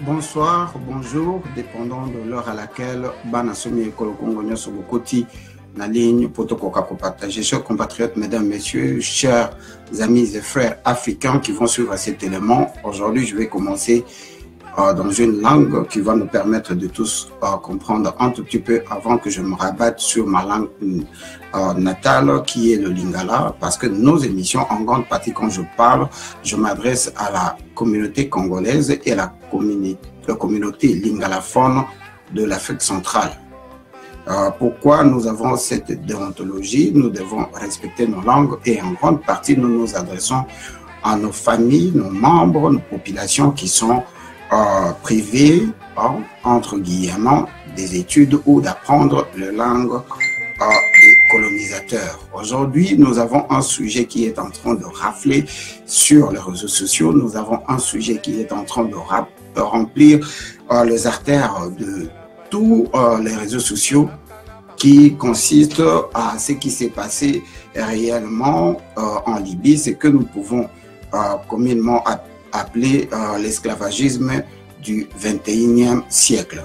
Bonsoir, bonjour, dépendant de l'heure à laquelle Banasomi et Kolokongonyo sur le côté la ligne pour partager. Chers compatriotes, mesdames, messieurs, chers amis et frères africains qui vont suivre cet élément. Aujourd'hui, je vais commencer dans une langue qui va nous permettre de tous comprendre un tout petit peu avant que je me rabatte sur ma langue natale qui est le Lingala, parce que nos émissions, en grande partie quand je parle, je m'adresse à la communauté congolaise et à la communauté lingalaphone de l'Afrique centrale. Pourquoi nous avons cette déontologie? Nous devons respecter nos langues et en grande partie nous nous adressons à nos familles, nos membres, nos populations qui sont privées, entre guillemets, des études ou d'apprendre la langue des colonisateurs. Aujourd'hui, nous avons un sujet qui est en train de rafler sur les réseaux sociaux. Nous avons un sujet qui est en train de remplir les artères de tous les réseaux sociaux, qui consiste à ce qui s'est passé réellement en Libye, ce que nous pouvons communément appeler l'esclavagisme du 21e siècle.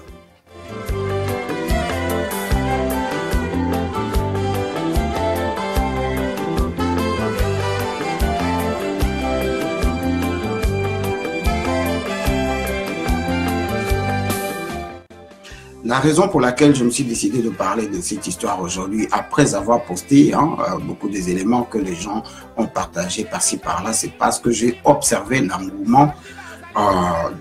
La raison pour laquelle je me suis décidé de parler de cette histoire aujourd'hui, après avoir posté beaucoup des éléments que les gens ont partagés par-ci par-là, c'est parce que j'ai observé l'engouement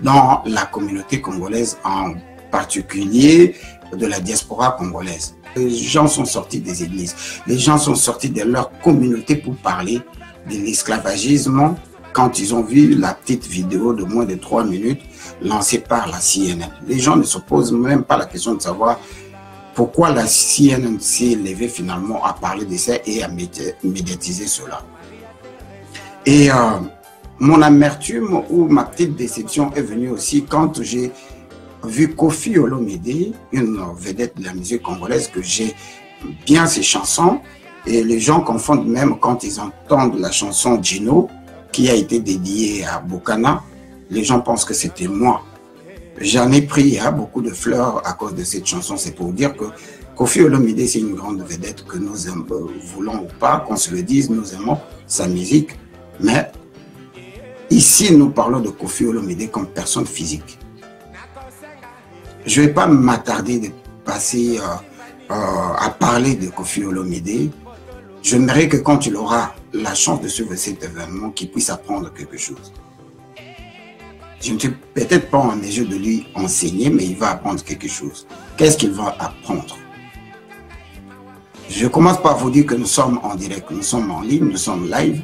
dans la communauté congolaise, en particulier de la diaspora congolaise. Les gens sont sortis des églises, les gens sont sortis de leur communauté pour parler de l'esclavagisme quand ils ont vu la petite vidéo de moins de 3 minutes lancée par la CNN. Les gens ne se posent même pas la question de savoir pourquoi la CNN s'est levée finalement à parler de ça et à médiatiser cela. Et mon amertume ou ma petite déception est venue aussi quand j'ai vu Koffi Olomide, une vedette de la musique congolaise, que j'ai bien ses chansons, et les gens confondent même quand ils entendent la chanson Gino, qui a été dédiée à Bokana. Les gens pensent que c'était moi. J'en ai pris beaucoup de fleurs à cause de cette chanson. C'est pour dire que Koffi Olomide, c'est une grande vedette que nous voulons ou pas, qu'on se le dise, nous aimons sa musique. Mais ici, nous parlons de Koffi Olomide comme personne physique. Je ne vais pas m'attarder de passer à parler de Koffi Olomide. J'aimerais que quand il aura la chance de suivre cet événement, qu'il puisse apprendre quelque chose. Je ne suis peut-être pas en mesure de lui enseigner, mais il va apprendre quelque chose. Qu'est-ce qu'il va apprendre? Je commence par vous dire que nous sommes en direct, nous sommes en ligne, nous sommes live.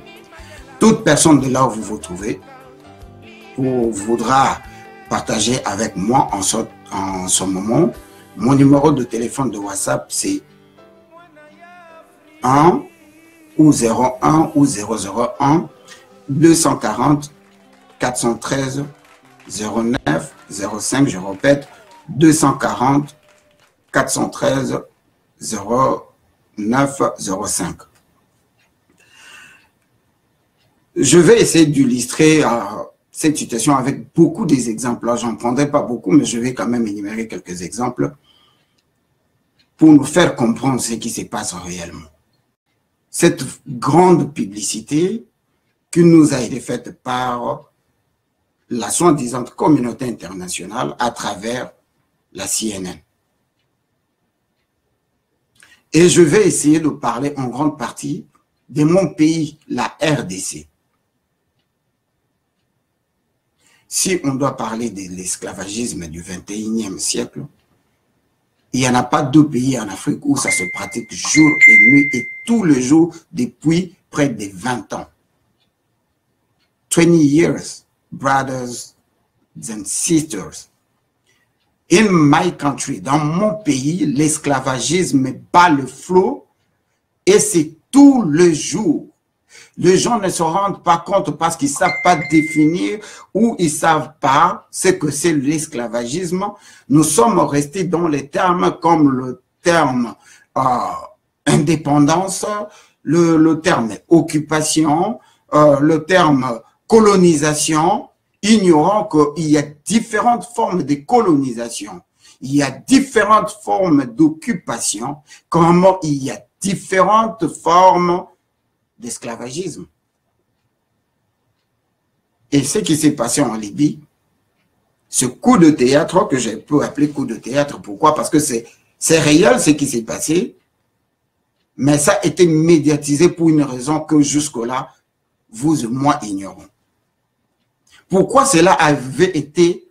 Toute personne de là où vous vous trouvez voudra partager avec moi en ce moment. Mon numéro de téléphone de WhatsApp, c'est 1 ou 01 ou 001 240 413 09 05. Je répète, 240 413 09 05. Je vais essayer d'illustrer cette situation avec beaucoup des exemples. Là, j'en prendrai pas beaucoup, mais je vais quand même énumérer quelques exemples pour nous faire comprendre ce qui se passe réellement. Cette grande publicité qui nous a été faite par la soi-disant communauté internationale à travers la CNN. Et je vais essayer de parler en grande partie de mon pays, la RDC. Si on doit parler de l'esclavagisme du 21e siècle, il n'y en a pas deux pays en Afrique où ça se pratique jour et nuit et tous les jours depuis près de 20 ans. 20 years, brothers and sisters. In my country, dans mon pays, l'esclavagisme bat le flot et c'est tous les jours. Les gens ne se rendent pas compte parce qu'ils ne savent pas définir ou ils ne savent pas ce que c'est l'esclavagisme. Nous sommes restés dans les termes comme le terme indépendance, le terme occupation, le terme colonisation, ignorant qu'il y a différentes formes de colonisation. Il y a différentes formes d'occupation, comme il y a différentes formes d'esclavagisme. Et ce qui s'est passé en Libye, ce coup de théâtre, que je peux appeler coup de théâtre, pourquoi? Parce que c'est réel ce qui s'est passé, mais ça a été médiatisé pour une raison que jusque-là, vous et moi ignorons. Pourquoi cela avait été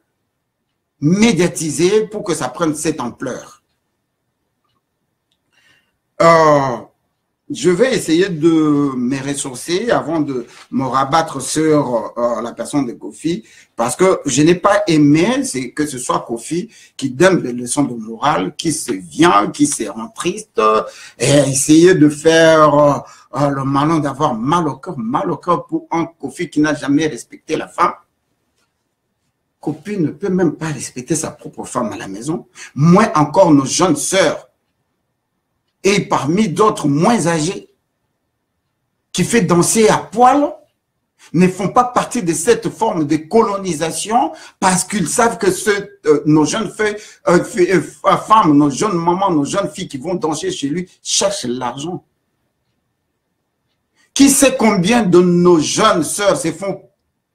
médiatisé pour que ça prenne cette ampleur? Je vais essayer de me ressourcer avant de me rabattre sur la personne de Kofi, parce que je n'ai pas aimé que ce soit Kofi qui donne des leçons de morale, qui se vient, qui se rend triste, et essayer de faire le malin, d'avoir mal au cœur pour un Kofi qui n'a jamais respecté la femme. Kofi ne peut même pas respecter sa propre femme à la maison, moins encore nos jeunes sœurs. Et parmi d'autres moins âgés, qui fait danser à poil, ne font pas partie de cette forme de colonisation parce qu'ils savent que nos jeunes femmes, nos jeunes mamans, nos jeunes filles qui vont danser chez lui cherchent l'argent. Qui sait combien de nos jeunes sœurs se font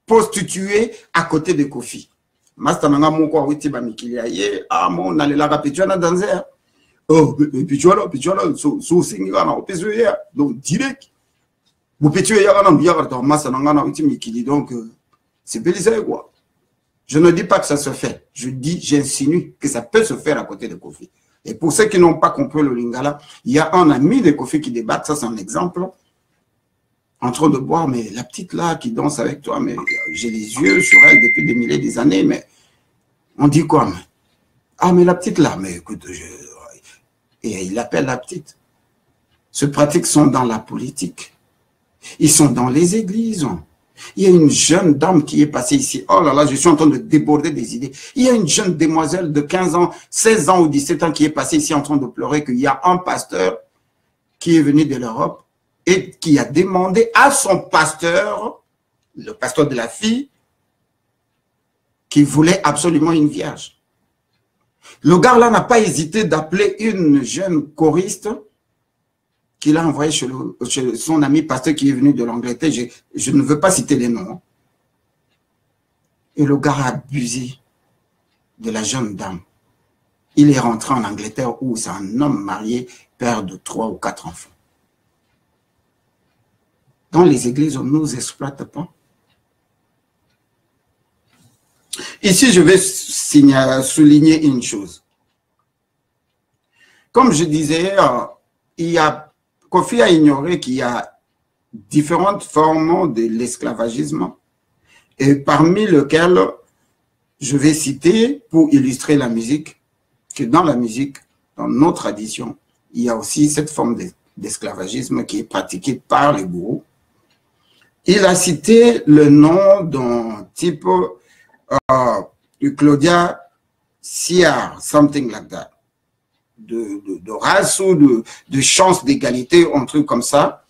prostituer à côté de Kofi? Oh, puis tu vois là, sous donc direct. Donc, c'est Bélisée, quoi. Je ne dis pas que ça se fait. J'insinue que ça peut se faire à côté de Kofi. Et pour ceux qui n'ont pas compris le lingala, il y a un ami de Kofi qui débat, ça c'est un exemple, en train de boire, mais la petite là qui danse avec toi, mais j'ai les yeux sur elle depuis des milliers d'années, mais on dit quoi, mais? Ah, mais la petite là, mais écoute, et il appelle la petite. Ces pratiques sont dans la politique. Ils sont dans les églises. Il y a une jeune dame qui est passée ici. Oh là là, je suis en train de déborder des idées. Il y a une jeune demoiselle de 15 ans, 16 ans ou 17 ans qui est passée ici en train de pleurer qu'il y a un pasteur qui est venu de l'Europe et qui a demandé à son pasteur, le pasteur de la fille, qui voulait absolument une vierge. Le gars là n'a pas hésité d'appeler une jeune choriste qu'il a envoyée chez son ami pasteur qui est venu de l'Angleterre. Je ne veux pas citer les noms. Et le gars a abusé de la jeune dame. Il est rentré en Angleterre où c'est un homme marié, père de 3 ou 4 enfants. Dans les églises, on ne nous exploite pas. Ici, je vais souligner une chose. Comme je disais, Kofi a ignoré qu'il y a différentes formes de l'esclavagisme, et parmi lesquelles je vais citer, pour illustrer la musique, que dans la musique, dans nos traditions, il y a aussi cette forme d'esclavagisme qui est pratiquée par les gourous. Il a cité le nom d'un type Claudia Siar, something like that, de race ou de chance d'égalité, un truc comme ça.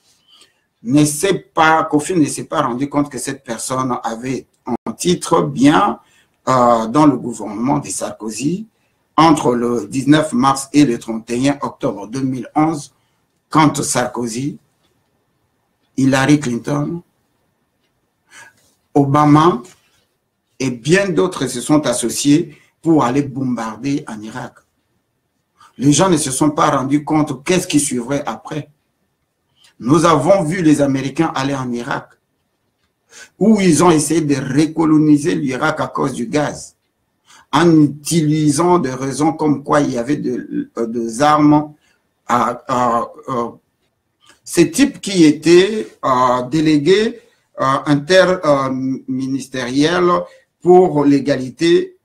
Kofi ne s'est pas rendu compte que cette personne avait un titre bien dans le gouvernement de Sarkozy entre le 19 mars et le 31 octobre 2011, quand Sarkozy, Hillary Clinton, Obama et bien d'autres se sont associés pour aller bombarder en Irak. Les gens ne se sont pas rendus compte qu'est-ce qui suivrait après. Nous avons vu les Américains aller en Irak, où ils ont essayé de recoloniser l'Irak à cause du gaz, en utilisant des raisons comme quoi il y avait des armes. Ce type qui était délégué interministériel pour l'égalité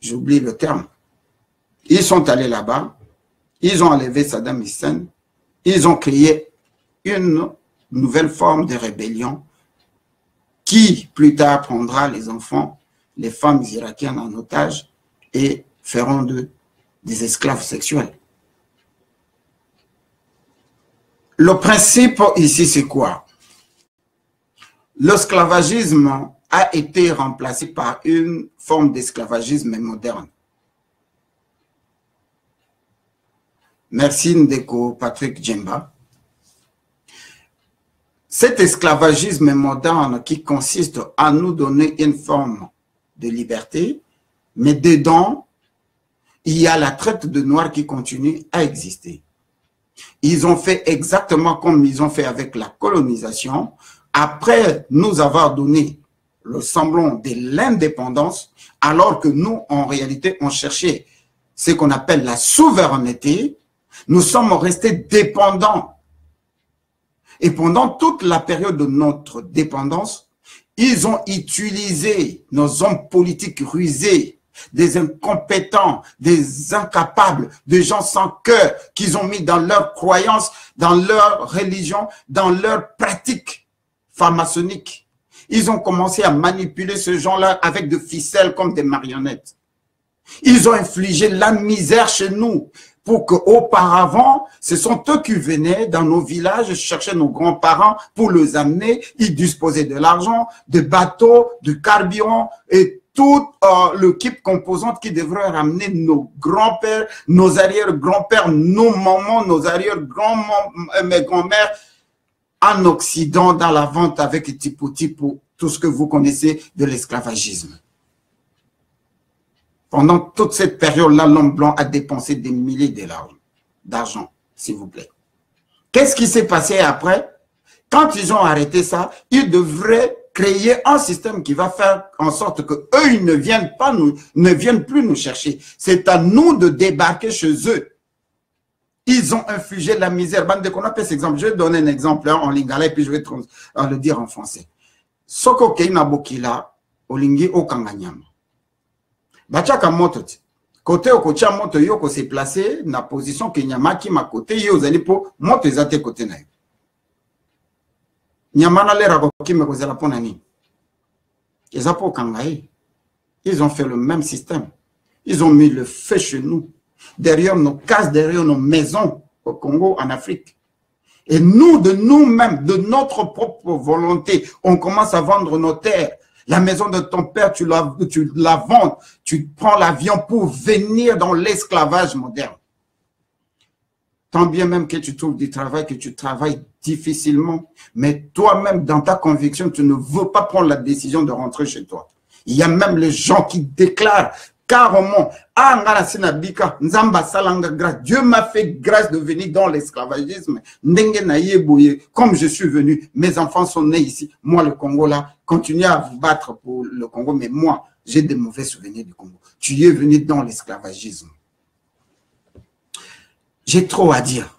j'oublie le terme. Ils sont allés là-bas, ils ont enlevé Saddam Hussein, ils ont créé une nouvelle forme de rébellion qui, plus tard, prendra les enfants, les femmes irakiennes en otage et feront d'eux des esclaves sexuels. Le principe ici, c'est quoi? L'esclavagisme a été remplacé par une forme d'esclavagisme moderne. Merci Ndeko Patrick Djemba. Cet esclavagisme moderne qui consiste à nous donner une forme de liberté, mais dedans, il y a la traite de noirs qui continue à exister. Ils ont fait exactement comme ils ont fait avec la colonisation. Après nous avoir donné le semblant de l'indépendance, alors que nous, en réalité, on cherchait ce qu'on appelle la souveraineté, nous sommes restés dépendants. Et pendant toute la période de notre dépendance, ils ont utilisé nos hommes politiques rusés, des incompétents, des incapables, des gens sans cœur qu'ils ont mis dans leurs croyances, dans leur religion, dans leurs pratiques pharmaçonniques. Ils ont commencé à manipuler ce gens-là avec de ficelles comme des marionnettes. Ils ont infligé la misère chez nous pour qu'auparavant, ce sont eux qui venaient dans nos villages chercher nos grands-parents pour les amener. Ils disposaient de l'argent, de bateaux, de carburant et tout l'équipe composante qui devrait ramener nos grands-pères, nos arrière-grands-pères, nos mamans, nos arrière-grands-mères en Occident dans la vente avec typo, tout ce que vous connaissez de l'esclavagisme. Pendant toute cette période-là, l'homme blanc a dépensé des milliers d'argent, s'il vous plaît. Qu'est-ce qui s'est passé après? Quand ils ont arrêté ça, ils devraient créer un système qui va faire en sorte que eux, ils ne viennent plus nous chercher. C'est à nous de débarquer chez eux. Ils ont infligé la misère. Bande de qu'on appelle cet exemple. Je vais donner un exemple en lingala et puis je vais le dire en français. Soko keina bokila, olingi okanganyama. Bachaka moto ti. Côté okocha moto yoko se placé na position que nyama ki ma côté yo zali po moto ezate côté na yo. Nyama na lera ko me kozela pona ni. Ezapo kangaye. Ils ont fait le même système. Ils ont mis le feu chez nous, derrière nos cases, derrière nos maisons au Congo, en Afrique. Et nous, de nous-mêmes, de notre propre volonté, on commence à vendre nos terres. La maison de ton père, tu la vends, tu prends l'avion pour venir dans l'esclavage moderne. Tant bien même que tu trouves du travail, que tu travailles difficilement, mais toi-même, dans ta conviction, tu ne veux pas prendre la décision de rentrer chez toi. Il y a même les gens qui déclarent carrément, Dieu m'a fait grâce de venir dans l'esclavagisme. Comme je suis venu, mes enfants sont nés ici. Moi, le Congo, là, continuez à vous battre pour le Congo, mais moi, j'ai des mauvais souvenirs du Congo. Tu y es venu dans l'esclavagisme. J'ai trop à dire.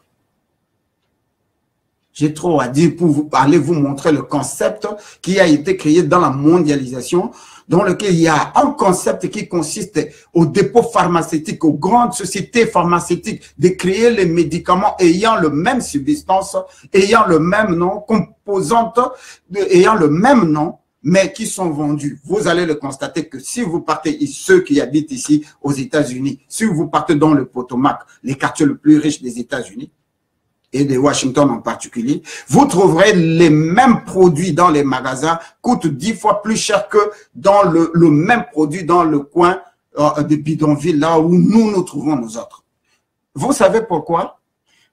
J'ai trop à dire pour aller vous montrer le concept qui a été créé dans la mondialisation, dans lequel il y a un concept qui consiste au dépôt pharmaceutique, aux grandes sociétés pharmaceutiques, de créer les médicaments ayant le même substance, ayant le même nom, composantes, ayant le même nom, mais qui sont vendus. Vous allez le constater que si vous partez, ceux qui habitent ici aux États-Unis, si vous partez dans le Potomac, les quartiers les plus riches des États-Unis, et de Washington en particulier, vous trouverez les mêmes produits dans les magasins, coûtent 10 fois plus cher que dans le même produit dans le coin de bidonville, là où nous trouvons nous autres. Vous savez pourquoi?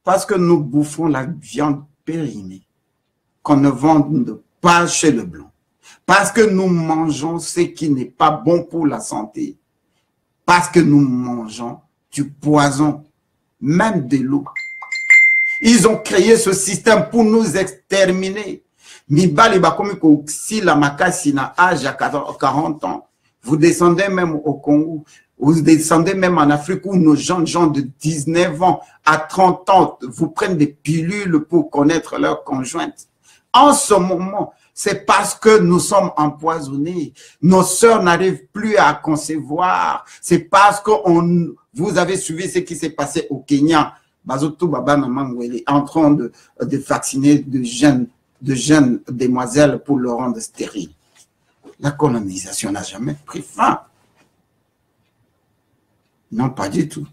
Parce que nous bouffons la viande périmée, qu'on ne vend pas chez le blanc. Parce que nous mangeons ce qui n'est pas bon pour la santé. Parce que nous mangeons du poison, même de l'eau. Ils ont créé ce système pour nous exterminer. Mibali bakomiko si la makasi na âge à 40 ans. Vous descendez même au Congo, vous descendez même en Afrique où nos jeunes gens de 19 ans à 30 ans vous prennent des pilules pour connaître leur conjointe. En ce moment, c'est parce que nous sommes empoisonnés. Nos sœurs n'arrivent plus à concevoir. C'est parce que vous avez suivi ce qui s'est passé au Kenya. Bazoto Baba Namangwele, en train de vacciner de jeunes demoiselles pour le rendre stérile. La colonisation n'a jamais pris fin. Non, pas du tout.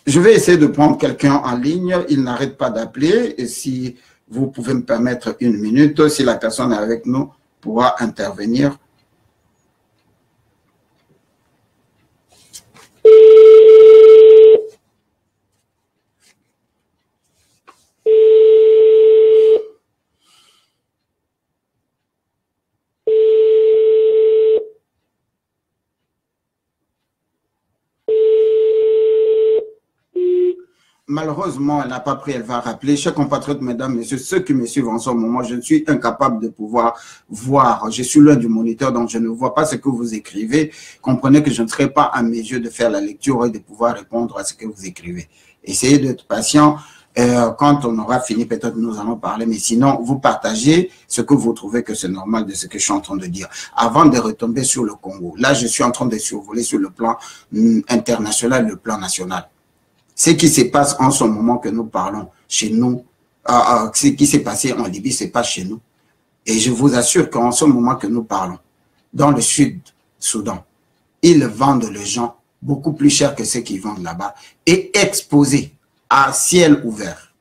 Je vais essayer de prendre quelqu'un en ligne. Il n'arrête pas d'appeler. Et si vous pouvez me permettre une minute, si la personne est avec nous, pourra intervenir. Malheureusement, elle n'a pas pris, elle va rappeler. Chers compatriotes, mesdames, messieurs, ceux qui me suivent en ce moment, je suis incapable de pouvoir voir. Je suis loin du moniteur, donc je ne vois pas ce que vous écrivez. Comprenez que je ne serai pas à mes yeux de faire la lecture et de pouvoir répondre à ce que vous écrivez. Essayez d'être patient. Quand on aura fini, peut-être nous allons parler, mais sinon, vous partagez ce que vous trouvez que c'est normal de ce que je suis en train de dire. Avant de retomber sur le Congo, là, je suis en train de survoler sur le plan international, le plan national. Ce qui se passe en ce moment que nous parlons chez nous, ce qui s'est passé en Libye, c'est pas chez nous. Et je vous assure qu'en ce moment que nous parlons, dans le Sud-Soudan, ils vendent les gens beaucoup plus cher que ceux qui vendent là-bas et exposés à ciel ouvert.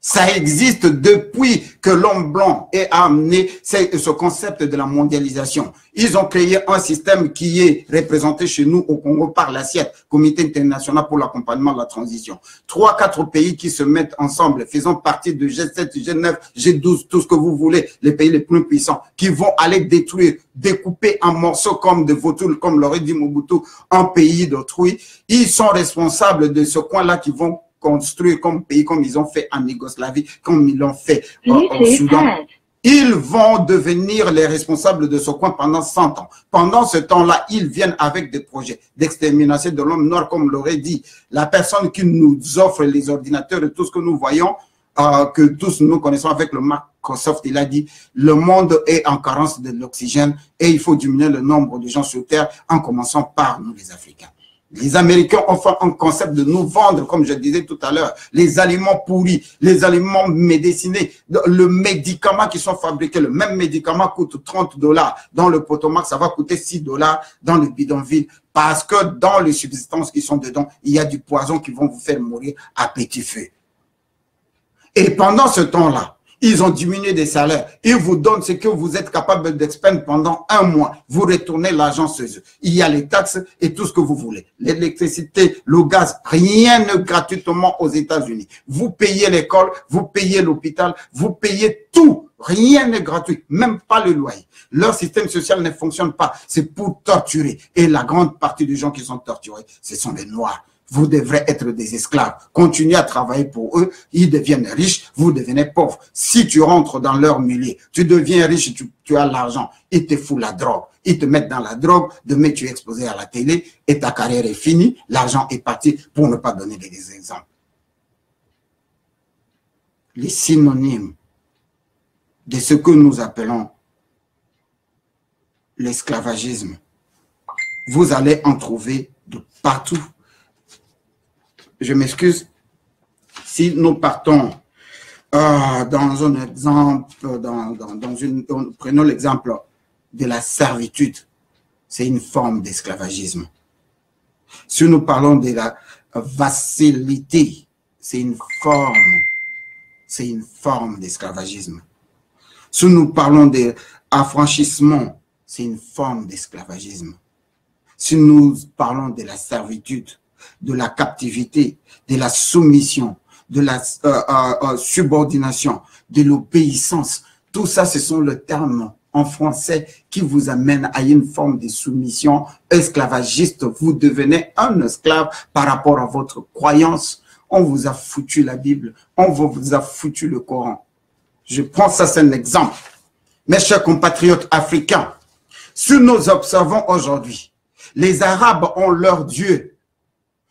Ça existe depuis que l'homme blanc a amené ce concept de la mondialisation. Ils ont créé un système qui est représenté chez nous au Congo par l'ASIET, Comité international pour l'accompagnement de la transition. 3-4 pays qui se mettent ensemble, faisant partie de G7, G9, G12, tout ce que vous voulez, les pays les plus puissants, qui vont aller détruire, découper en morceaux comme de vautours, comme l'aurait dit Mobutu, un pays d'autrui. Ils sont responsables de ce coin-là qui vont construire comme pays, comme ils ont fait en Yougoslavie, comme ils l'ont fait au Soudan. Ils vont devenir les responsables de ce coin pendant 100 ans. Pendant ce temps-là, ils viennent avec des projets d'extermination de l'homme noir, comme l'aurait dit la personne qui nous offre les ordinateurs et tout ce que nous voyons, que tous nous connaissons avec le Microsoft. Il a dit, le monde est en carence de l'oxygène et il faut diminuer le nombre de gens sur Terre en commençant par nous, les Africains. Les Américains ont fait un concept de nous vendre, comme je disais tout à l'heure, les aliments pourris, les aliments médicinés, le médicament qui sont fabriqués, le même médicament coûte $30. Dans le Potomac, ça va coûter $6 dans le bidonville. Parce que dans les substances qui sont dedans, il y a du poison qui vont vous faire mourir à petit feu. Et pendant ce temps-là, ils ont diminué des salaires. Ils vous donnent ce que vous êtes capable d'expendre pendant 1 mois. Vous retournez l'argent chez eux. Il y a les taxes et tout ce que vous voulez. L'électricité, le gaz, rien ne gratuitement aux États-Unis. Vous payez l'école, vous payez l'hôpital, vous payez tout. Rien n'est gratuit, même pas le loyer. Leur système social ne fonctionne pas. C'est pour torturer. Et la grande partie des gens qui sont torturés, ce sont les Noirs. Vous devrez être des esclaves. Continuez à travailler pour eux. Ils deviennent riches. Vous devenez pauvres. Si tu rentres dans leur milieu, tu deviens riche, tu as l'argent. Ils te foutent la drogue. Ils te mettent dans la drogue. Demain, tu es exposé à la télé et ta carrière est finie. L'argent est parti pour ne pas donner des exemples. Les synonymes de ce que nous appelons l'esclavagisme, vous allez en trouver de partout. Je m'excuse si nous partons dans un exemple, prenons l'exemple de la servitude, c'est une forme d'esclavagisme. Si nous parlons de la facilité, c'est une forme d'esclavagisme. Si nous parlons de affranchissement, c'est une forme d'esclavagisme. Si nous parlons de la servitude, de la captivité, de la soumission, de la subordination, de l'obéissance. Tout ça, ce sont les termes en français qui vous amènent à une forme de soumission esclavagiste. Vous devenez un esclave par rapport à votre croyance. On vous a foutu la Bible, on vous a foutu le Coran. Je prends ça, c'est un exemple. Mes chers compatriotes africains, si nous observons aujourd'hui, les Arabes ont leur Dieu.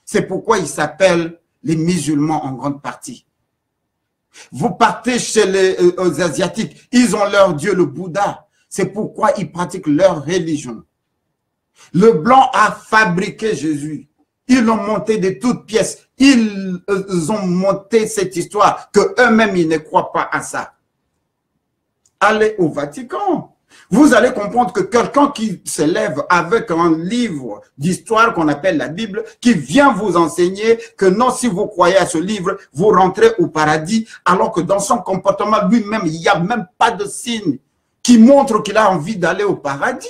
C'est pourquoi ils s'appellent les musulmans en grande partie. Vous partez chez les Asiatiques, ils ont leur Dieu, le Bouddha. C'est pourquoi ils pratiquent leur religion. Le blanc a fabriqué Jésus. Ils l'ont monté de toutes pièces. Ils ont monté cette histoire que eux-mêmes, ils ne croient pas à ça. Allez au Vatican. Vous allez comprendre que quelqu'un qui se lève avec un livre d'histoire qu'on appelle la Bible, qui vient vous enseigner que non, si vous croyez à ce livre, vous rentrez au paradis, alors que dans son comportement lui-même, il n'y a même pas de signe qui montre qu'il a envie d'aller au paradis.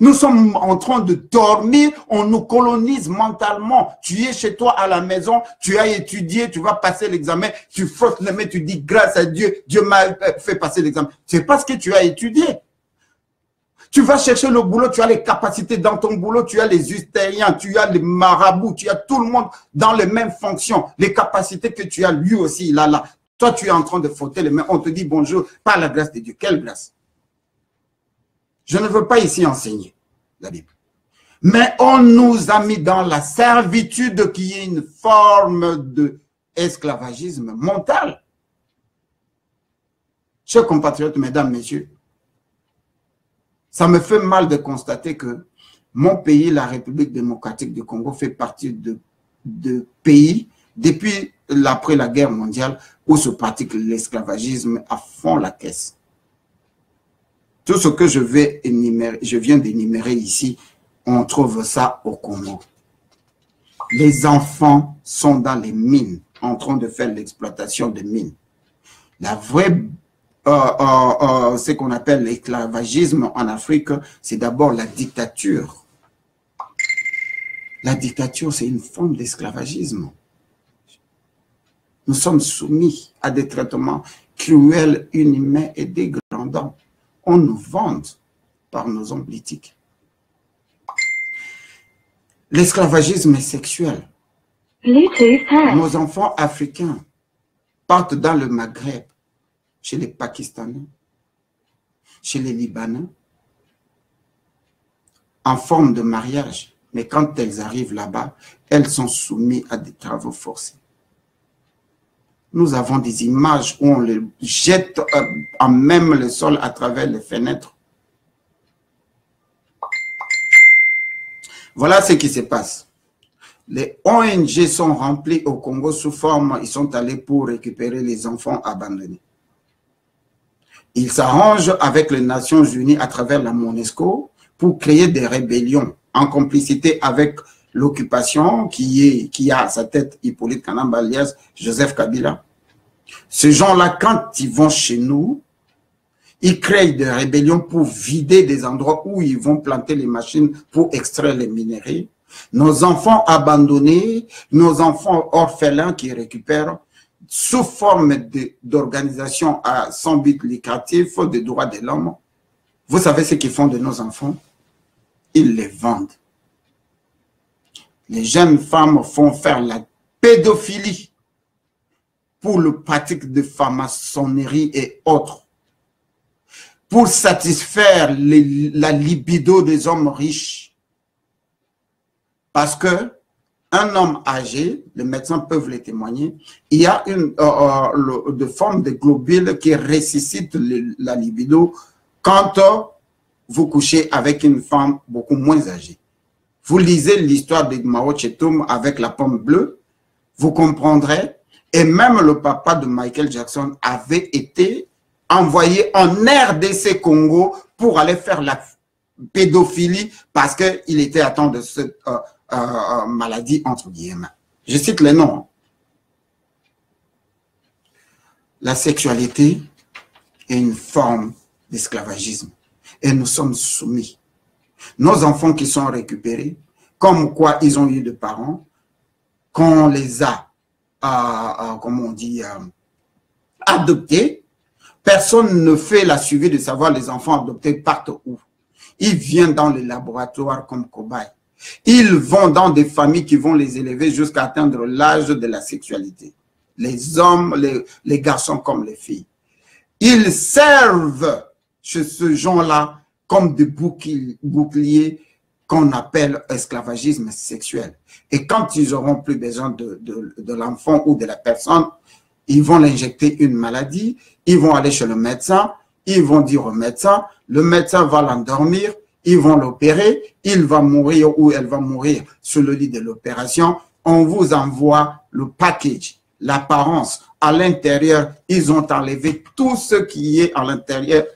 Nous sommes en train de dormir, on nous colonise mentalement. Tu es chez toi à la maison, tu as étudié, tu vas passer l'examen, tu frottes les mains, tu dis grâce à Dieu, Dieu m'a fait passer l'examen. C'est parce que tu as étudié. Tu vas chercher le boulot, tu as les capacités dans ton boulot, tu as les ustériens, tu as les marabouts, tu as tout le monde dans les mêmes fonctions. Les capacités que tu as, lui aussi, il a là. Toi, tu es en train de frotter les mains, on te dit bonjour, par la grâce de Dieu. Quelle grâce? Je ne veux pas ici enseigner la Bible. Mais on nous a mis dans la servitude qui est une forme d'esclavagisme mental. Chers compatriotes, mesdames, messieurs, ça me fait mal de constater que mon pays, la République démocratique du Congo, fait partie de pays, depuis après la guerre mondiale, où se pratique l'esclavagisme à fond la caisse. Tout ce que je viens d'énumérer ici, on trouve ça au Congo. Les enfants sont dans les mines, en train de faire l'exploitation de mines. La vraie, ce qu'on appelle l'esclavagisme en Afrique, c'est d'abord la dictature. La dictature, c'est une forme d'esclavagisme. Nous sommes soumis à des traitements cruels, inhumains et dégradants. On nous vend par nos hommes politiques. L'esclavagisme est sexuel. Nos enfants africains partent dans le Maghreb, chez les Pakistanais, chez les Libanais, en forme de mariage. Mais quand elles arrivent là-bas, elles sont soumises à des travaux forcés. Nous avons des images où on les jette à même le sol à travers les fenêtres. Voilà ce qui se passe. Les ONG sont remplis au Congo sous forme, ils sont allés pour récupérer les enfants abandonnés. Ils s'arrangent avec les Nations Unies à travers la MONUSCO pour créer des rébellions en complicité avec l'occupation qui a à sa tête Hippolyte Kanamba alias Joseph Kabila. Ces gens-là, quand ils vont chez nous, ils créent des rébellions pour vider des endroits où ils vont planter les machines pour extraire les minerais. Nos enfants abandonnés, nos enfants orphelins qui récupèrent sous forme d'organisation à sans but lucratif des droits de l'homme. Vous savez ce qu'ils font de nos enfants? Ils les vendent. Les jeunes femmes font faire la pédophilie pour le pratique de franc-maçonnerie et autres, pour satisfaire la libido des hommes riches. Parce que un homme âgé, les médecins peuvent le témoigner, il y a une forme de globule qui ressuscite la libido quand vous couchez avec une femme beaucoup moins âgée. Vous lisez l'histoire de Mao Tse-tung avec la pomme bleue, vous comprendrez. Et même le papa de Michael Jackson avait été envoyé en RDC Congo pour aller faire la pédophilie parce qu'il était atteint de cette maladie, entre guillemets. Je cite les noms. La sexualité est une forme d'esclavagisme et nous sommes soumis. Nos enfants qui sont récupérés, comme quoi ils ont eu de parents, qu'on les a comment on dit, adoptés, personne ne fait la suivi de savoir les enfants adoptés partent où. Ils viennent dans les laboratoires comme cobayes. Ils vont dans des familles qui vont les élever jusqu'à atteindre l'âge de la sexualité. Les hommes, les garçons comme les filles. Ils servent chez ce gens-là comme des boucliers qu'on appelle esclavagisme sexuel. Et quand ils n'auront plus besoin de l'enfant ou de la personne, ils vont l'injecter une maladie, ils vont aller chez le médecin, ils vont dire au médecin, le médecin va l'endormir, ils vont l'opérer, il va mourir ou elle va mourir sur le lit de l'opération. On vous envoie le package, l'apparence. À l'intérieur, ils ont enlevé tout ce qui est à l'intérieur.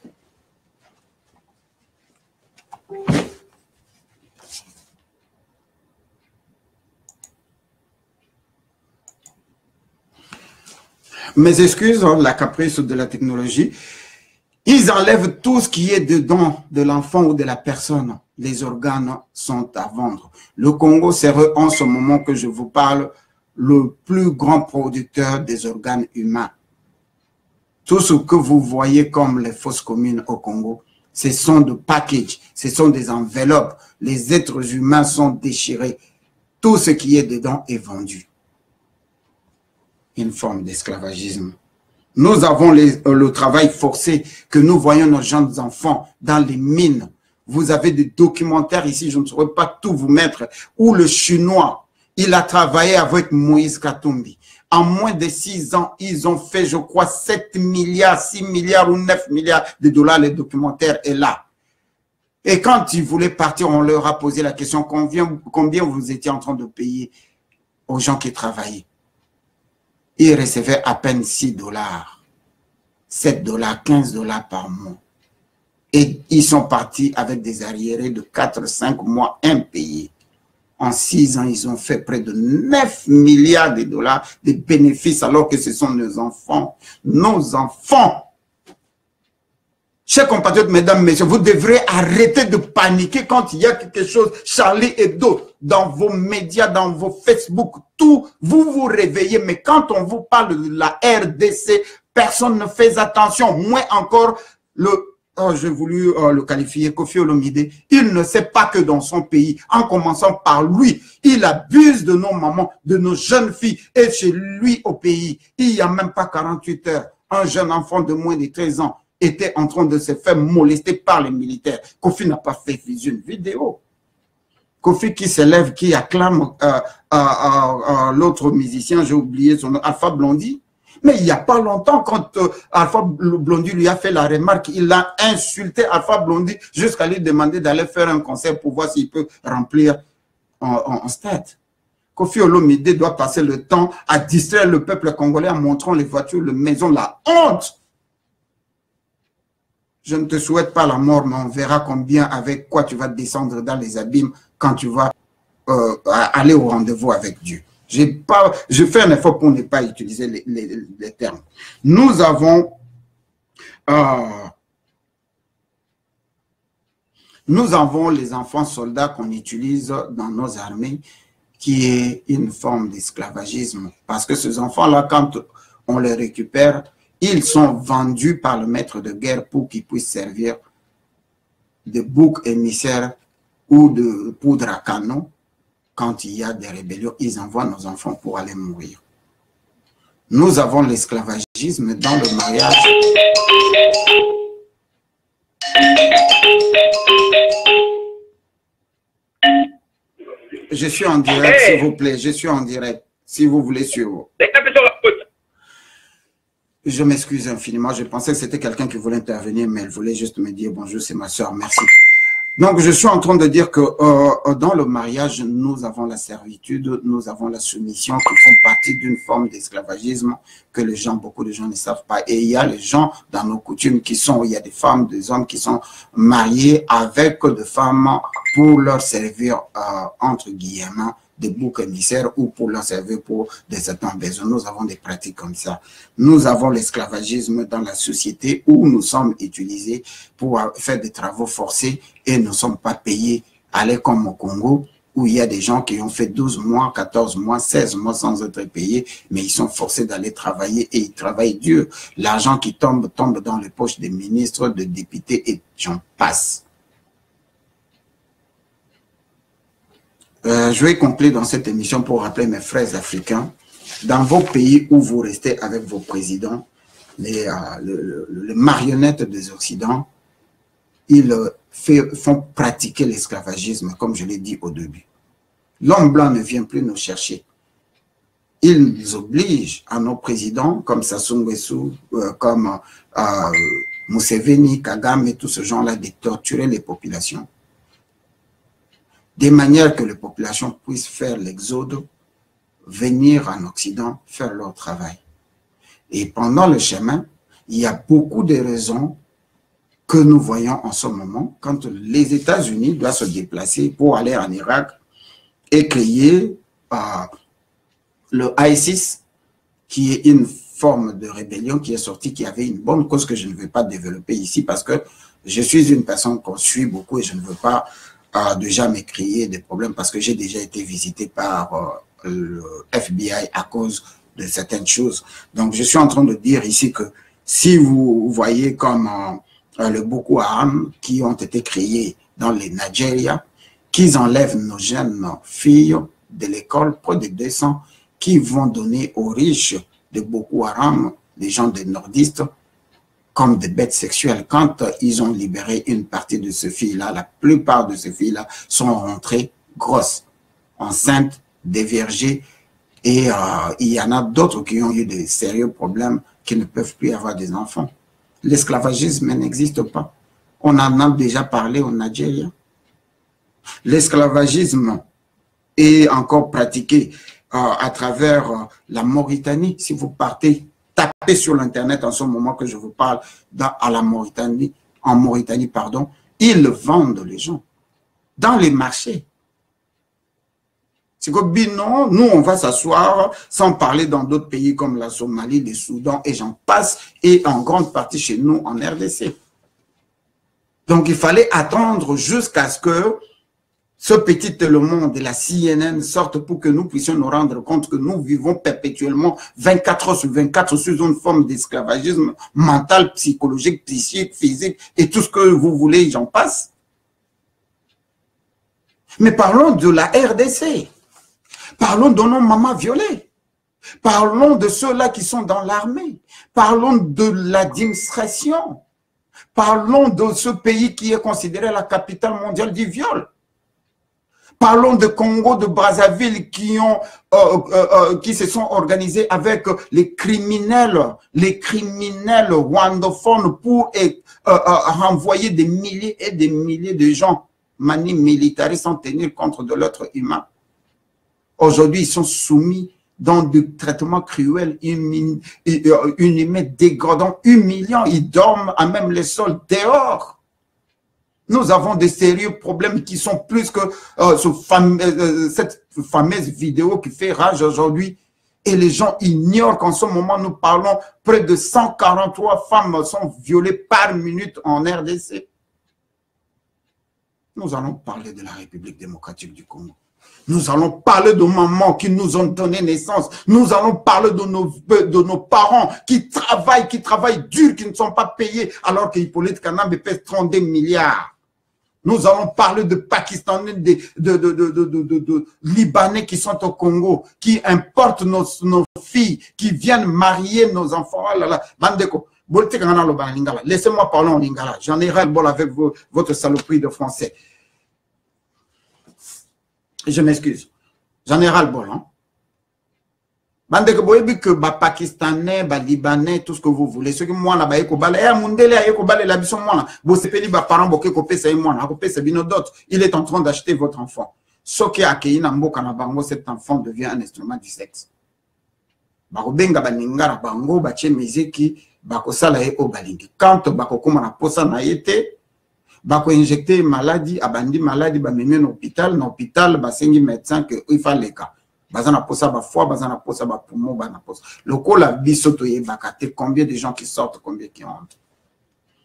Mes excuses, la caprice de la technologie. Ils enlèvent tout ce qui est dedans de l'enfant ou de la personne. Les organes sont à vendre. Le Congo serait en ce moment que je vous parle le plus grand producteur des organes humains. Tout ce que vous voyez comme les fosses communes au Congo, ce sont des packages, ce sont des enveloppes. Les êtres humains sont déchirés. Tout ce qui est dedans est vendu. Une forme d'esclavagisme. Nous avons le travail forcé que nous voyons nos jeunes enfants dans les mines. Vous avez des documentaires ici, je ne saurais pas tout vous mettre, où le Chinois, il a travaillé avec Moïse Katumbi. En moins de 6 ans, ils ont fait, je crois, 7 milliards, 6 milliards ou 9 milliards de dollars. Le documentaire est là. Et quand ils voulaient partir, on leur a posé la question, combien vous étiez en train de payer aux gens qui travaillaient? Ils recevaient à peine 6 dollars, 7 dollars, 15 dollars par mois. Et ils sont partis avec des arriérés de 4, 5 mois impayés. En 6 ans, ils ont fait près de 9 milliards de dollars de bénéfices alors que ce sont nos enfants. Nos enfants. Chers compatriotes, mesdames, messieurs, vous devrez arrêter de paniquer quand il y a quelque chose, Charlie Hebdo, dans vos médias, dans vos Facebook, tout, vous vous réveillez. Mais quand on vous parle de la RDC, personne ne fait attention. Moins encore, j'ai voulu le qualifier, Kofi Olomide, il ne sait pas que dans son pays, en commençant par lui, il abuse de nos mamans, de nos jeunes filles. Et chez lui au pays, il n'y a même pas 48 heures, un jeune enfant de moins de 13 ans était en train de se faire molester par les militaires. Kofi n'a pas fait une vidéo. Kofi qui s'élève, qui acclame l'autre musicien, j'ai oublié son nom, Alpha Blondy. Mais il n'y a pas longtemps, quand Alpha Blondy lui a fait la remarque, il a insulté Alpha Blondy jusqu'à lui demander d'aller faire un concert pour voir s'il peut remplir en stade. Kofi Olomide doit passer le temps à distraire le peuple congolais en montrant les voitures, les maisons, la honte. Je ne te souhaite pas la mort, mais on verra combien, avec quoi tu vas descendre dans les abîmes quand tu vas aller au rendez-vous avec Dieu. Je fais un effort pour ne pas utiliser les termes. Nous avons les enfants soldats qu'on utilise dans nos armées, qui est une forme d'esclavagisme. Parce que ces enfants-là, quand on les récupère, ils sont vendus par le maître de guerre pour qu'ils puissent servir de bouc émissaire ou de poudre à canon. Quand il y a des rébellions, ils envoient nos enfants pour aller mourir. Nous avons l'esclavagisme dans le mariage. Je suis en direct, s'il vous plaît. Je suis en direct, si vous voulez suivre. Je m'excuse infiniment. Je pensais que c'était quelqu'un qui voulait intervenir, mais elle voulait juste me dire bonjour, c'est ma soeur, merci. Donc, je suis en train de dire que dans le mariage, nous avons la servitude, nous avons la soumission qui font partie d'une forme d'esclavagisme que beaucoup de gens ne savent pas. Et il y a les gens dans nos coutumes il y a des femmes, des hommes qui sont mariés avec des femmes pour leur servir, entre guillemets, des boucs émissaires ou pour leur servir pour des certains besoins. Nous avons des pratiques comme ça. Nous avons l'esclavagisme dans la société où nous sommes utilisés pour faire des travaux forcés et ne sommes pas payés. Allez comme au Congo où il y a des gens qui ont fait 12 mois, 14 mois, 16 mois sans être payés, mais ils sont forcés d'aller travailler et ils travaillent dur. L'argent qui tombe dans les poches des ministres, des députés et j'en passe. Je vais conclure dans cette émission pour rappeler mes frères africains, dans vos pays où vous restez avec vos présidents, les marionnettes des Occidents, ils font pratiquer l'esclavagisme, comme je l'ai dit au début. L'homme blanc ne vient plus nous chercher. Ils obligent à nos présidents, comme Sassou Nguesso, comme Museveni, Kagame et tout ce genre-là, de torturer les populations. de manière que les populations puissent faire l'exode, venir en Occident, faire leur travail. Et pendant le chemin, il y a beaucoup de raisons que nous voyons en ce moment quand les États-Unis doivent se déplacer pour aller en Irak et créer le ISIS, qui est une forme de rébellion qui est sortie, qui avait une bonne cause que je ne vais pas développer ici parce que je suis une personne qu'on suit beaucoup et je ne veux pas déjà me créer des problèmes parce que j'ai déjà été visité par le FBI à cause de certaines choses. Donc, je suis en train de dire ici que si vous voyez comme le Boko Haram qui ont été créés dans les Nigeria, qu'ils enlèvent nos jeunes filles de l'école, près de 200, qui vont donner aux riches de Boko Haram, les gens des nordistes, comme des bêtes sexuelles. Quand ils ont libéré une partie de ces filles-là, la plupart de ces filles-là sont rentrées grosses, enceintes, dévergées, et il y en a d'autres qui ont eu de sérieux problèmes qui ne peuvent plus avoir des enfants. L'esclavagisme n'existe pas. On en a déjà parlé au Nigeria. L'esclavagisme est encore pratiqué à travers la Mauritanie. Si vous partez, tapez sur l'Internet en ce moment que je vous parle, en Mauritanie, pardon, ils vendent les gens dans les marchés. C'est que non, nous, on va s'asseoir sans parler dans d'autres pays comme la Somalie, le Soudan et j'en passe, et en grande partie chez nous en RDC. Donc, il fallait attendre jusqu'à ce que ce petit Le Monde et la CNN sortent pour que nous puissions nous rendre compte que nous vivons perpétuellement 24 heures sur 24 sous une forme d'esclavagisme mental, psychologique, psychique, physique et tout ce que vous voulez, j'en passe. Mais parlons de la RDC. Parlons de nos mamans violées. Parlons de ceux-là qui sont dans l'armée. Parlons de l'administration. Parlons de ce pays qui est considéré la capitale mondiale du viol. Parlons de Congo, de Brazzaville qui se sont organisés avec les criminels rwandophones pour renvoyer des milliers et des milliers de gens mani militaires sans tenir compte de l'être humain. Aujourd'hui, ils sont soumis dans des traitements cruels, inhumains, dégradants, humiliants. Ils dorment à même les sols dehors. Nous avons des sérieux problèmes qui sont plus que cette fameuse vidéo qui fait rage aujourd'hui. Et les gens ignorent qu'en ce moment, nous parlons, près de 143 femmes sont violées par minute en RDC. Nous allons parler de la République démocratique du Congo. Nous allons parler de mamans qui nous ont donné naissance. Nous allons parler de nos parents qui travaillent dur, qui ne sont pas payés, alors qu'Hippolyte Kanambe pèse 32 milliards. Nous allons parler de Pakistanais, de Libanais qui sont au Congo, qui importent nos filles, qui viennent marier nos enfants. Oh là là. Bandeko, laissez-moi parler en lingala. J'en ai ras-le-bol avec votre saloperie de français. Je m'excuse. J'en ai ras-le-bol. Hein? Bandeko, vous voyez que Pakistanais, Libanais, tout ce que vous voulez. Ceux qui moi là, il est en train d'acheter votre enfant. Ce qui a accueilli cet enfant devient un instrument du sexe. Barobenga baningara bango bache miziki bakosala e obalingi. Quand bakokuma na posa na yete bako injecter maladie abandi maladie ba memi na hôpital basengi médecin que il fallait ka bazana posa ba foie bazana posa ba poumon bana posa lokola bisoto ye bakate combien de gens qui sortent combien qui entrent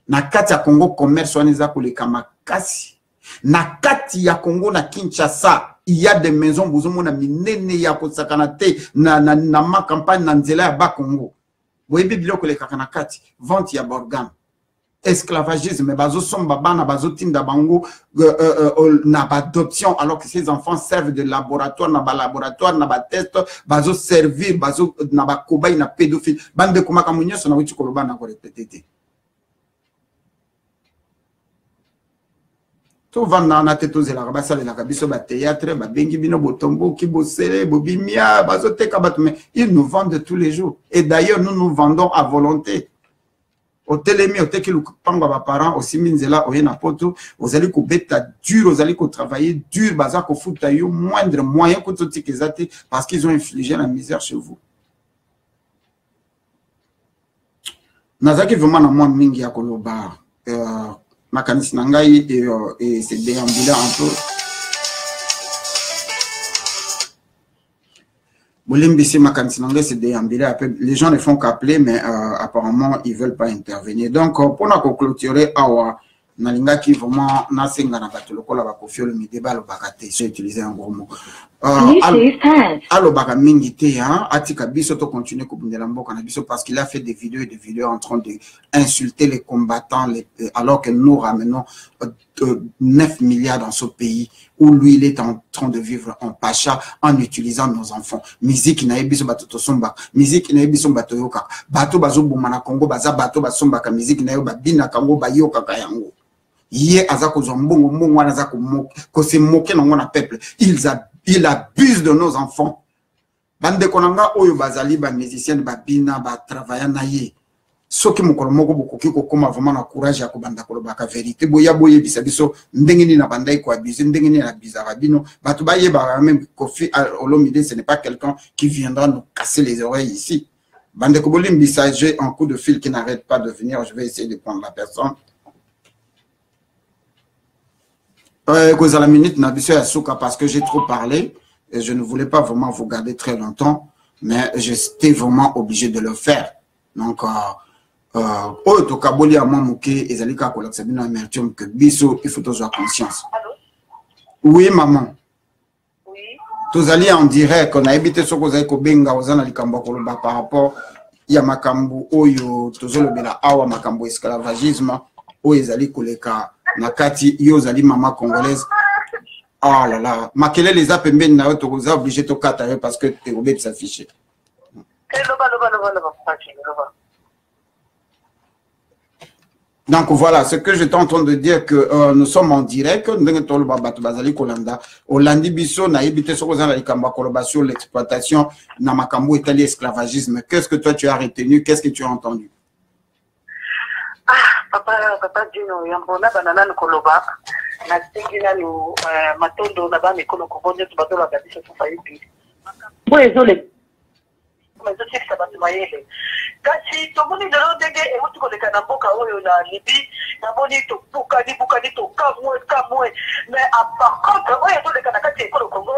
na kati ya Congo commerce waneza koleka makasi na kati ya Congo na Kinshasa il y a des maisons bozomona minene ya kosakana te na ma campagne na nzela ya ba Congo boyebi biloko leka kana kati vente ya borgane esclavagisme bazo somba bana bazo tinda bango na adoption alors que ces enfants servent de laboratoire na ba laboratoire na ba test bazo servir bazo na ba kobay na pédophile bande komaka munyoso na wuti koloba na ko répéter tout va na teto zela ba sala la kabiso ba théâtre ba bengi bino botombo ki bosele bobimia bazo teka batme ils nous vendent tous les jours et d'ailleurs nous nous vendons à volonté. au télémi, au teki lupanga ba parents, aussi minzela, au yena poto, aux allez ko beta dur, aux allez ko travailler dur, baza ko futa yo, moindre moyen ko toti kezate, parce qu'ils ont infligé la misère chez vous. Nazaki vraiment na moi mingi ya koloba, makanisi nangai et c'est déambulant un peu. Les gens ne font qu'appeler, mais apparemment, ils ne veulent pas intervenir. Donc, pour nous clôturer, nalinga qui vraiment nasenga na bato lokola ba kofio le mideba lo bakate, j'ai utilisé un gros mot. Allo baka mingi te hein, atika biso to continuer ko bundela mboka na biso parce qu'il a fait des vidéos en train de insulter les combattants alors que nous ramenons 9 milliards dans ce pays où lui il est en train de vivre en pacha en utilisant nos enfants. Musique na ebiso bato to somba, musique na ebiso bato yoka, bato bazo bomana Congo baza bato basomba ka musique na yo ba bina kango ba yoka ka yango. Hier azako zombongo mbongo wana azako ko se moquer na ngona peuple. Il abuse de nos enfants. Bande konanga oyo bazali ba musiciens ba bina ba travailler na ye. Soki mokolo moko bokoki ko koma vraiment na courage ya ko banda ko ba ka vérité boya boye bisa biso ndengeni na bandai ko abuse ndengeni na bizarre bino batu ba yeba même Koffi Olomide ce n'est pas quelqu'un qui viendra nous casser les oreilles ici. Bande ko bolim bisager un coup de fil qui n'arrête pas de venir, je vais essayer de prendre la personne. Cause à la minute n'a biso ya souka parce que j'ai trop parlé et je ne voulais pas vraiment vous garder très longtemps, mais j'étais vraiment obligé de le faire. Donc oh to kaboli a mamuke ezalika ko laksabina amertume que biso il faut toujours conscience. Allô? Oui maman. Oui. Tozali en direct on a évité ce que ko benga ozana likamba ko loba par rapport ya makambu oyo tozolo bela awa makambu esclavagisme o ezali koleka nakati yo zali maman congolaise. Oh là là, makele les a pembeni na yo to obligé to kata parce que te obé s'afficher. Donc voilà, ce que j'étais en train de dire que nous sommes en direct. Sur l'exploitation, Namakambo est l'esclavagisme. Qu'est-ce que toi tu as retenu? Qu'est-ce que tu as entendu? Ah, papa Dino, yambona banana nkoloba. Na tingina no matondo na ba mikono kobonye tubadola kabisa tufaidi. Bwezole. Mais je sais que ça va te mailler. Kasi tomoni lelo ndenge ewuti koleka na mboka oyo na Libye na boni to bukani to kamwe mais à par contre oyo toleka na kati ekolo Congo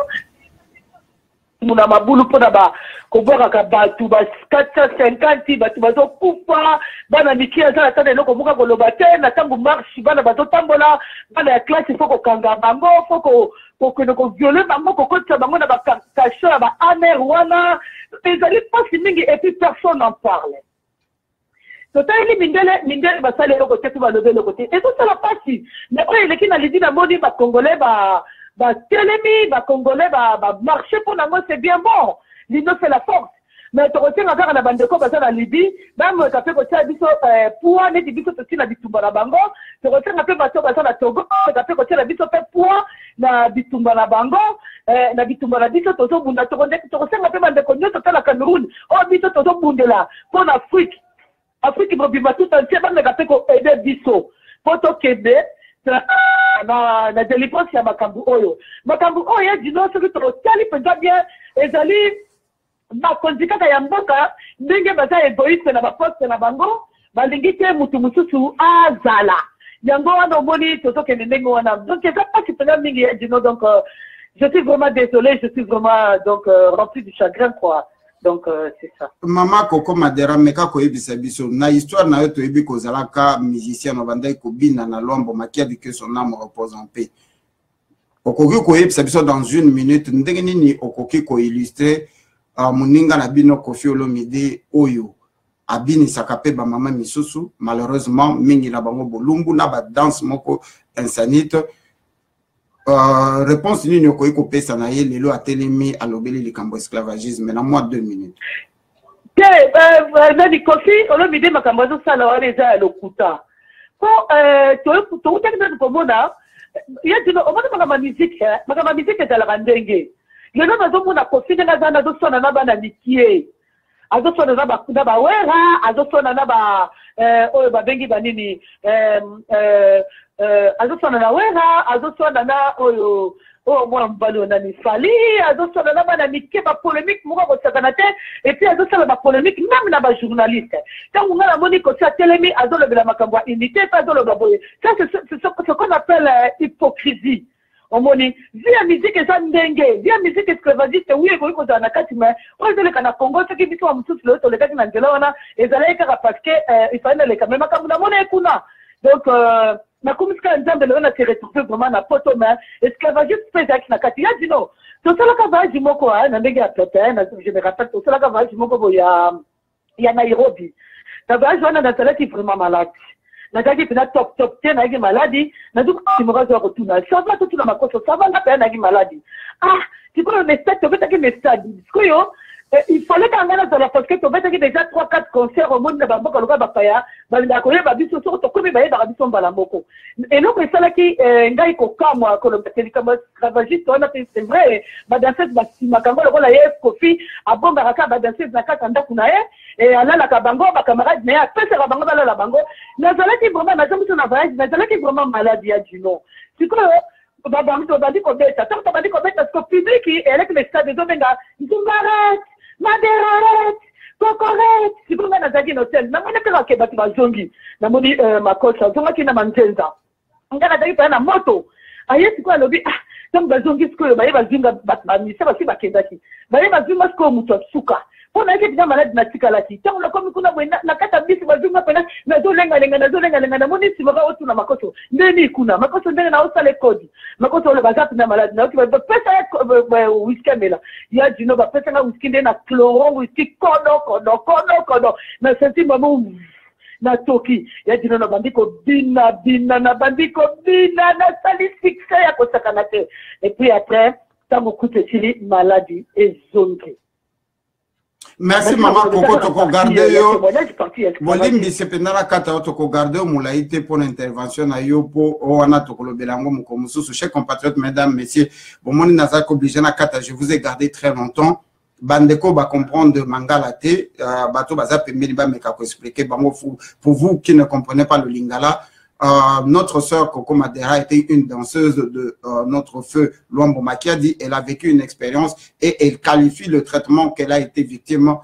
muna mabulu pona ba kobwaka ka batu ba 450 batu bazo kufa bana mikia za tata eloko muka koloba te na tangu marche bana bazo tambola bana ya classe foko kanga bango foko ko violer bango ko kotsa bango na ba cacheur ba amer wana ezali pas mingi et puis personne n'en parle. Totali mindele basale eloko te tu ba lever le côté et tout ça la passe mais après les qui na lidi na moni ba congolais ba télémi, ba congolais, ba marcher pour nous, c'est bien bon. L'Union c'est la force. Mais tu retiens encore la bande de copains dans la Libye, même quand tu as dit poids, tu dis que tu as dit Tumbala Bango, tu retiens un peu bateau dans la Togo, tu as fait la bise poids, na Bitumbala Bango, na Bitumbala bise Toto Bunda, tu retiens un peu bande de cognos, tu as la Cameroun, oh bise Toto Bundela, pour l'Afrique. Afrique, il va tout entier, mais tu as aider biso. Pour te Québec, na délivrance ya makambu oyo dino soki totali mpenza bien ezali bakondikaka ya mboka ndenge baza égoïste na baposte na bango balingi te mutu mosusu azala yango wana omoni tozokende ndenge wana donc eza mpasi mpenza mingi ya dino donc je suis vraiment désolé, je suis vraiment donc rempli du chagrin quoi. Donc c'est ça. Maman Koko Madera meka ko ebisa biso na histoire na yo to ebi ko zalaka musicien no bandai ko bina na lombo makia de que son âme repose en paix. Okoki ko ebisa biso dans une minute ndenge nini okoki ko illustrer muninga na bino Koffi Olomide oyo abini sakape ba mama misusu malheureusement mingi na bango bolumbu na ba danse moko insanite. Réponse ni ne koyi kopesa na ye lelo atelemi alobeli likambo esclavagisme na moins 2 minutes. Nani Koffi Olomide makambo zo sala wana eza lokuta. Po to utakina komona ya dino omona makama musique ezalaka ndenge. Lelo nazomona Koffi ndenga zana zo sona na bana mikie. azosona na ba wera azosona na ba oyo babengi banini azosona na wera azosona na oyo mwana mobali onani fali azosala na bana mike bapolémique moko kosakana te et puis azosala bapolémique même na bajournaliste ntango nga namoni kosi atelemi azolobela makambo ya unité mpe azoloba boye ça c'est ce qu'on appelle hypocrisie omoni vi ya musique eza ndenge vi ya musique esclavagiste wi ekoki kozala na kati me oyo ezoleka na congo soki biso wa mosusu leo tolekaki na nzela wana ezalaki kaka parce que efali naleka me makambo namona ye kuna donc nakomisika nzambe lelo na se retrouve vraiment na poto me esclavagiste mpe ezalaki na kati ya dino tosalaka voyage moko na ndenge ya pete je me rappelle tosalaka voyage moko bo ya Nairobi na voyage wana nazalaki vraiment malade nazalaki mpena top te nayaki maladi nazuki timorazo ya kotuna sava totuna makoso sava nga mpe nayaki maladi sikoyo mestade tobetaki mestade sikoyo il fallait que ngana dans la parce que tu vas déjà 3-4 concerts au monde na bamboka loka bapaya balinda koyeba biso soko tokomi bayeba biso mbala moko eloko esalaki ngai kokamwa kolobatelika basclavagiste wana c'est vrai badanseuse basimaka ngo lokola ye kofi abombaka kaka badanseuse na kaka ndako na ye et alalaka bango bakamarade na ye apesaka bango balala bango nazalaki vraiment nazambiso na voyage nazalaki vraiment malade ya dino sikoyo babandi kobeta ntango tobandi kobeta siko publiki eleki le stade ezobenga nzumbaret maderaret kokoret sikoyo ngai nazalaki na hotel namoni kaka ke bato bazongi namoni makosa azongaki na manzenza ngai nazalaki paya na moto aye sikoyo alobi ntango bazongi sikoyo baye bazinga bato bamise basi bakendaki baye bazinga sikoyo moto asuka mpo nayaki mpena maladi natikalaki ntango nakomi kuna boye na kati ya bisi bazinga mpena nazolengalenga namoni simaka otuna makoso ndeni kuna makoso ndenge naosala ekodi makoso oyo baza mpena maladi nayoki bapesa ya wiski amela ya dino bapesanga wiski nde na cloron wiski kodo na senti mamo na toki ya dino nabandi kobina nabandi kobina nasali fixe ya kosakana te et puis après ntango kutu esili maladi ezongi. Merci maman Koko toko garde yo bolimbi sependala kata yo toko garde yo mulaite pour l'intervention na yo po wana toko lobelango moko mususu chers compatriotes mesdames messieurs bomoni nazaki obligé na kata je vous ai gardé très longtemps bandeko ba comprendre mangala te bato baza pembeni ba meka ko expliquer bango pour vous qui ne comprenez pas le lingala. Notre sœur Coco Madera était une danseuse de notre feu Luambo Makiadi. Elle a vécu une expérience et elle qualifie le traitement qu'elle a été victime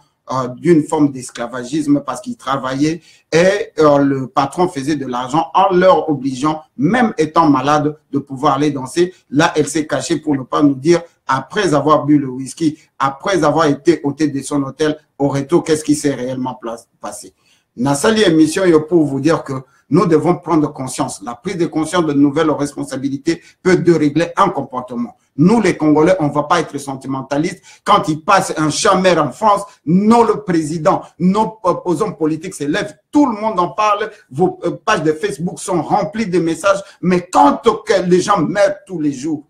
d'une forme d'esclavagisme parce qu'il travaillait et le patron faisait de l'argent en leur obligeant, même étant malade, de pouvoir aller danser. Là, elle s'est cachée pour ne pas nous dire, après avoir bu le whisky, après avoir été ôté de son hôtel, au retour, qu'est-ce qui s'est réellement passé. Nassali émission pour vous dire que nous devons prendre conscience. La prise de conscience de nouvelles responsabilités peut dérégler un comportement. Nous, les Congolais, on ne va pas être sentimentalistes. Quand il passe un chamère en France, nous, le président, nos opposants politiques s'élèvent. Tout le monde en parle. Vos pages de Facebook sont remplies de messages. Mais quand les gens meurent tous les jours,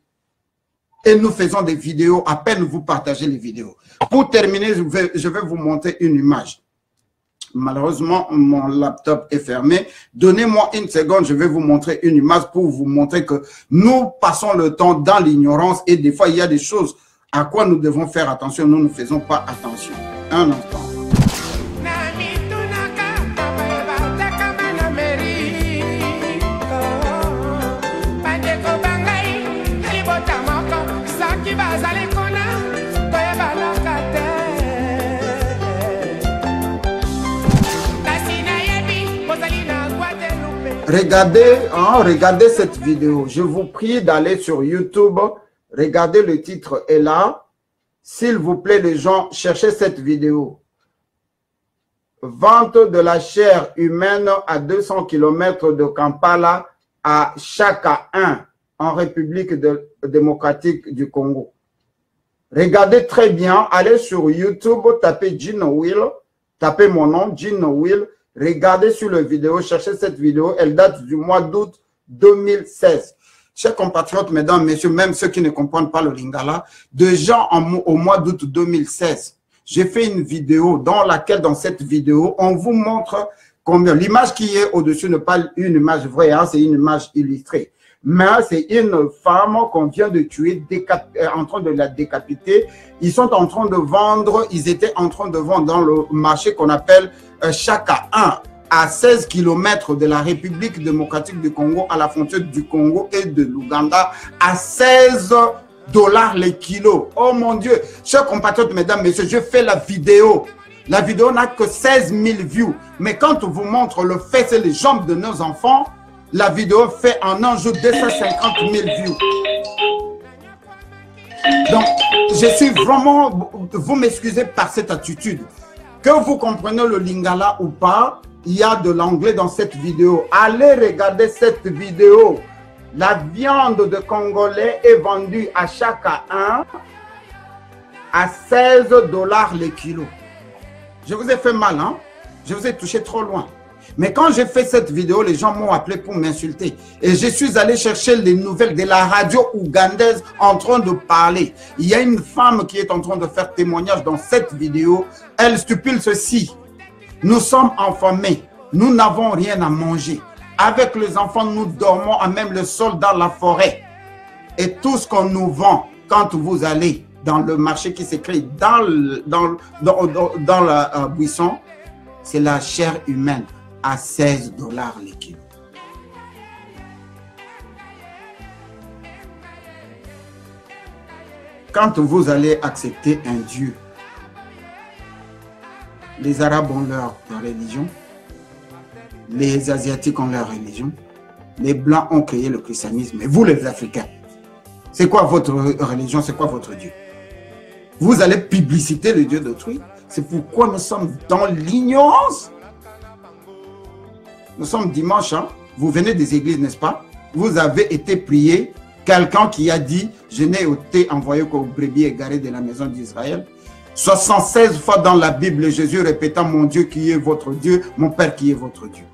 et nous faisons des vidéos, à peine vous partagez les vidéos. Pour terminer, je vais vous montrer une image. Malheureusement, mon laptop est fermé. Donnez-moi une seconde, je vais vous montrer une image pour vous montrer que nous passons le temps dans l'ignorance et des fois, il y a des choses à quoi nous devons faire attention. Nous ne faisons pas attention. Un instant. Regardez cette vidéo. Je vous prie d'aller sur YouTube. Regardez, le titre est là. S'il vous plaît, les gens, cherchez cette vidéo. Vente de la chair humaine à 200 km de Kampala à Chaka 1, en République démocratique du Congo. Regardez très bien. Allez sur YouTube, tapez Gino Will. Tapez mon nom, Gino Will. Regardez sur la vidéo, cherchez cette vidéo, elle date du mois d'août 2016. Chers compatriotes, mesdames, messieurs, même ceux qui ne comprennent pas le lingala, déjà au mois d'août 2016, j'ai fait une vidéo dans laquelle, dans cette vidéo, on vous montre combien, l'image qui est au-dessus n'est pas une image vraie, hein, c'est une image illustrée. Mais c'est une femme qu'on vient de tuer, en train de la décapiter. Ils sont en train de vendre, ils étaient en train de vendre dans le marché qu'on appelle Chaka 1, à 16 km de la République démocratique du Congo, à la frontière du Congo et de l'Ouganda, à 16 $ les kilos. Oh mon Dieu, chers compatriotes, mesdames, messieurs, je fais la vidéo. La vidéo n'a que 16 000 views. Mais quand on vous montre le fait, c'est les jambes de nos enfants, la vidéo fait en un jour 250 000 views. Donc, je suis vraiment, vous m'excusez par cette attitude. Que vous comprenez le lingala ou pas, il y a de l'anglais dans cette vidéo. Allez regarder cette vidéo. La viande de Congolais est vendue à Chaka 1 à 16 $ les kilos. Je vous ai fait mal, hein? Je vous ai touché trop loin. Mais quand j'ai fait cette vidéo, les gens m'ont appelé pour m'insulter. Et je suis allé chercher les nouvelles de la radio ougandaise en train de parler. Il y a une femme qui est en train de faire témoignage dans cette vidéo. Elle stipule ceci. Nous sommes affamés. Nous n'avons rien à manger. Avec les enfants, nous dormons à même le sol dans la forêt. Et tout ce qu'on nous vend, quand vous allez dans le marché qui s'écrit dans la buisson, c'est la chair humaine à 16 $ les kilos. Quand vous allez accepter un Dieu, les Arabes ont leur religion, les Asiatiques ont leur religion, les Blancs ont créé le christianisme, et vous les Africains, c'est quoi votre religion, c'est quoi votre Dieu? Vous allez publiciter le Dieu d'autrui. C'est pourquoi nous sommes dans l'ignorance. Nous sommes dimanche, hein? Vous venez des églises, n'est-ce pas? Vous avez été prié, quelqu'un qui a dit, je n'ai été envoyé qu'aux brebis égarées de la maison d'Israël. 76 fois dans la Bible, Jésus répétant, mon Dieu qui est votre Dieu, mon Père qui est votre Dieu.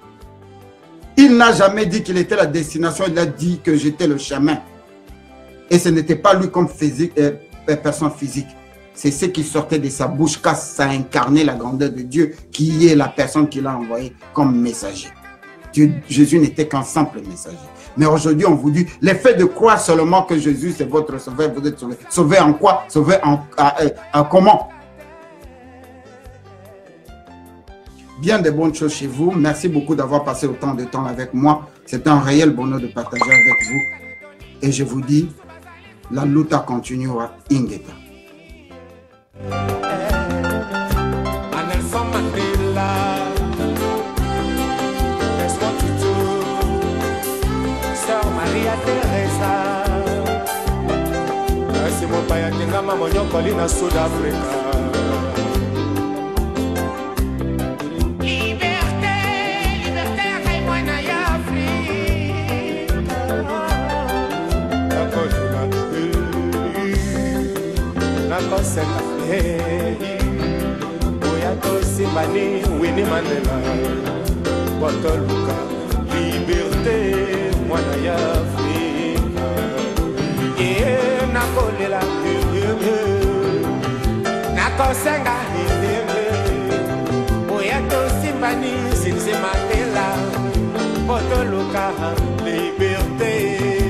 Il n'a jamais dit qu'il était la destination, il a dit que j'étais le chemin. Et ce n'était pas lui comme personne physique. C'est ce qui sortait de sa bouche car ça incarnait la grandeur de Dieu qui est la personne qu'il a envoyée comme messager. Jésus n'était qu'un simple messager. Mais aujourd'hui, on vous dit, l'effet de croire seulement que Jésus c'est votre sauveur, vous êtes sauvé. Sauvé en quoi? Sauvé en comment? Bien de bonnes choses chez vous. Merci beaucoup d'avoir passé autant de temps avec moi. C'est un réel bonheur de partager avec vous. Et je vous dis, la lutte continuera Ingeta. Maria Teresa, c'est mon paya tenga mamonyo kolina Sud Africa. Liberté, liberté, kaimwana ya Afrique. Nakoseka, oyato simbani Winnie Mandela, Botoluka, liberté. Mwana ya Afrika, nakolela, nakosenga, oyato simbani, Nelson Mandela, Botoluka, liberté.